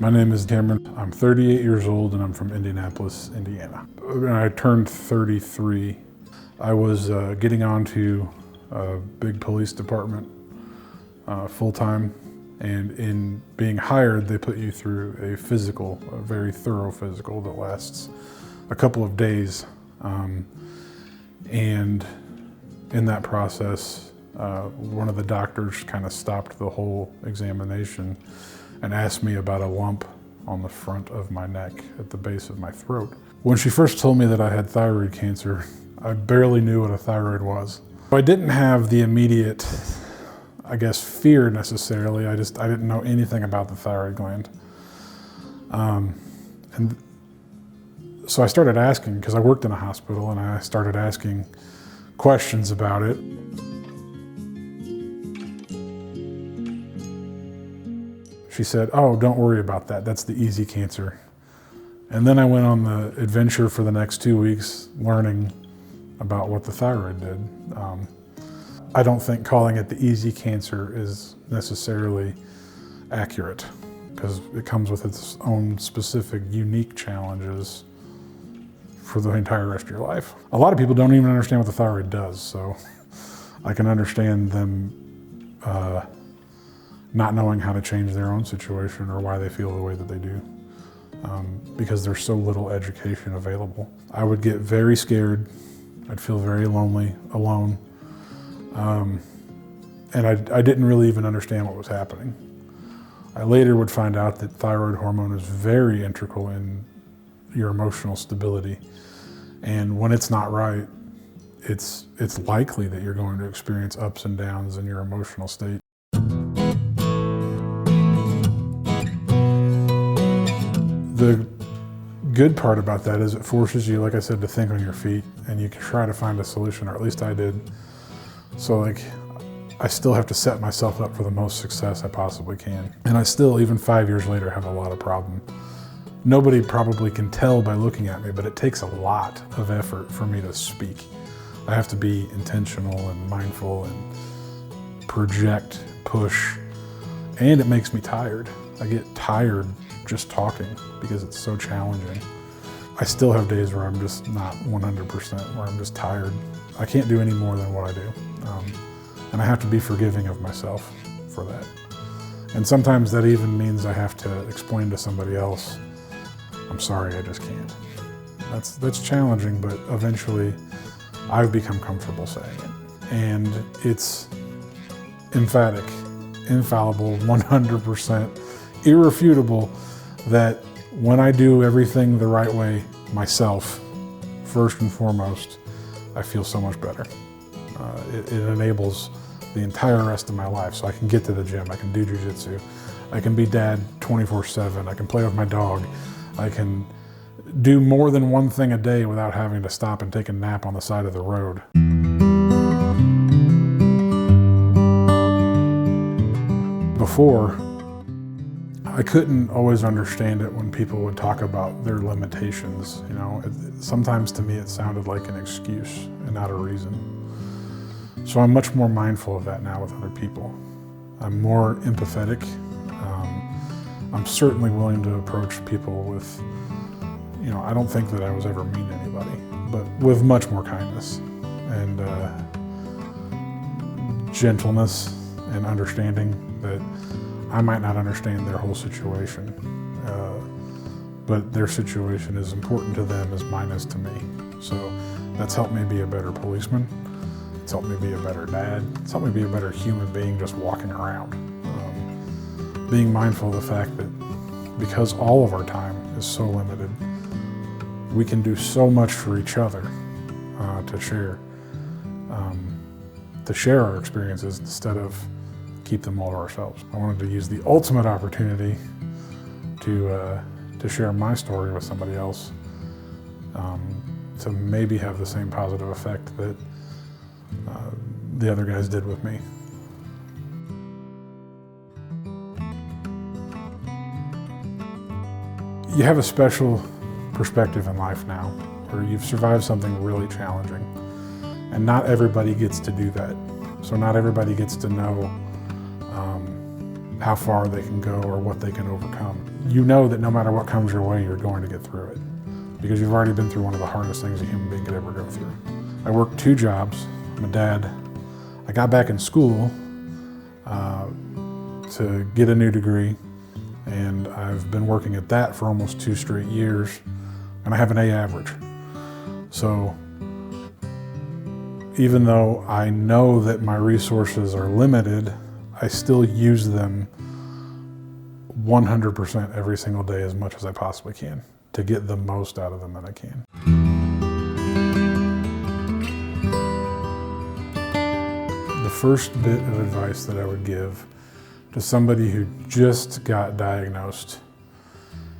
My name is Cameron. I'm 38 years old and I'm from Indianapolis, Indiana. When I turned 33, I was getting onto a big police department full-time, and in being hired, they put you through a physical, a very thorough physical that lasts a couple of days. And in that process, one of the doctors kind of stopped the whole examination and asked me about a lump on the front of my neck at the base of my throat. When she first told me that I had thyroid cancer, I barely knew what a thyroid was. I didn't have the immediate, I guess, fear necessarily. I didn't know anything about the thyroid gland. And so I started asking, because I worked in a hospital, and I started asking questions about it. She said, "Oh, don't worry about that. That's the easy cancer." And then I went on the adventure for the next 2 weeks learning about what the thyroid did. I don't think calling it the easy cancer is necessarily accurate, because it comes with its own specific, unique challenges for the entire rest of your life. A lot of people don't even understand what the thyroid does, so I can understand them not knowing how to change their own situation or why they feel the way that they do, because there's so little education available. I would get very scared. I'd feel very lonely, alone, and I didn't really even understand what was happening. I later would find out that thyroid hormone is very integral in your emotional stability, and when it's not right, it's likely that you're going to experience ups and downs in your emotional state. The good part about that is it forces you, like I said, to think on your feet, and you can try to find a solution, or at least I did. So I still have to set myself up for the most success I possibly can. And I still, even 5 years later, have a lot of problems. Nobody probably can tell by looking at me, but it takes a lot of effort for me to speak. I have to be intentional and mindful and project, push, and it makes me tired. I get tired just talking because it's so challenging. I still have days where I'm just not 100%, where I'm just tired. I can't do any more than what I do. And I have to be forgiving of myself for that. And sometimes that even means I have to explain to somebody else, "I'm sorry, I just can't." That's challenging, but eventually I've become comfortable saying it. And it's emphatic, infallible, 100%, irrefutable that when I do everything the right way myself, first and foremost, I feel so much better. It enables the entire rest of my life. So I can get to the gym, I can do jujitsu, I can be dad 24/7, I can play with my dog, I can do more than one thing a day without having to stop and take a nap on the side of the road. Before, I couldn't always understand it when people would talk about their limitations. You know, sometimes to me it sounded like an excuse and not a reason. So I'm much more mindful of that now with other people. I'm more empathetic. I'm certainly willing to approach people with, I don't think that I was ever mean to anybody, but with much more kindness and gentleness and understanding that I might not understand their whole situation, but their situation is important to them as mine is to me. So that's helped me be a better policeman. It's helped me be a better dad. It's helped me be a better human being just walking around. Being mindful of the fact that because all of our time is so limited, we can do so much for each other to share our experiences instead of keep them all to ourselves. I wanted to use the ultimate opportunity to share my story with somebody else, to maybe have the same positive effect that the other guys did with me. You have a special perspective in life now, where you've survived something really challenging, and not everybody gets to do that. So not everybody gets to know how far they can go or what they can overcome. you know that no matter what comes your way, you're going to get through it because you've already been through one of the hardest things a human being could ever go through. I worked 2 jobs. I'm a dad. I got back in school to get a new degree, and I've been working at that for almost 2 straight years, and I have an A average. So even though I know that my resources are limited, I still use them 100% every single day as much as I possibly can to get the most out of them that I can. The first bit of advice that I would give to somebody who just got diagnosed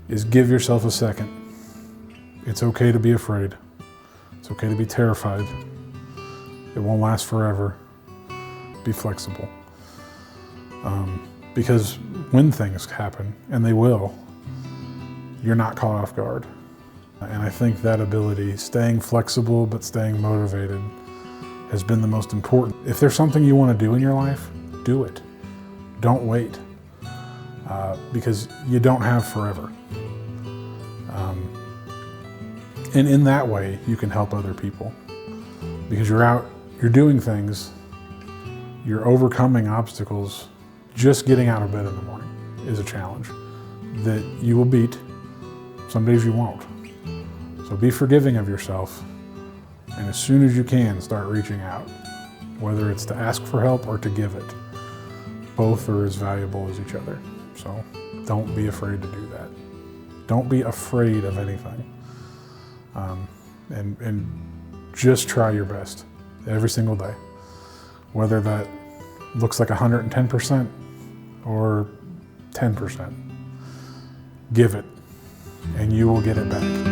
is give yourself a second. It's okay to be afraid. It's okay to be terrified. It won't last forever. Be flexible. Because when things happen, and they will, you're not caught off guard. And I think that ability, staying flexible but staying motivated, has been the most important. If there's something you want to do in your life, do it. Don't wait, because you don't have forever. And in that way, you can help other people because you're out, you're doing things, you're overcoming obstacles. Just getting out of bed in the morning is a challenge that you will beat. Some days you won't. So be forgiving of yourself, and as soon as you can, start reaching out, whether it's to ask for help or to give it. Both are as valuable as each other. So don't be afraid to do that. Don't be afraid of anything. And just try your best every single day, whether that looks like 110% or 10%. Give it, and you will get it back.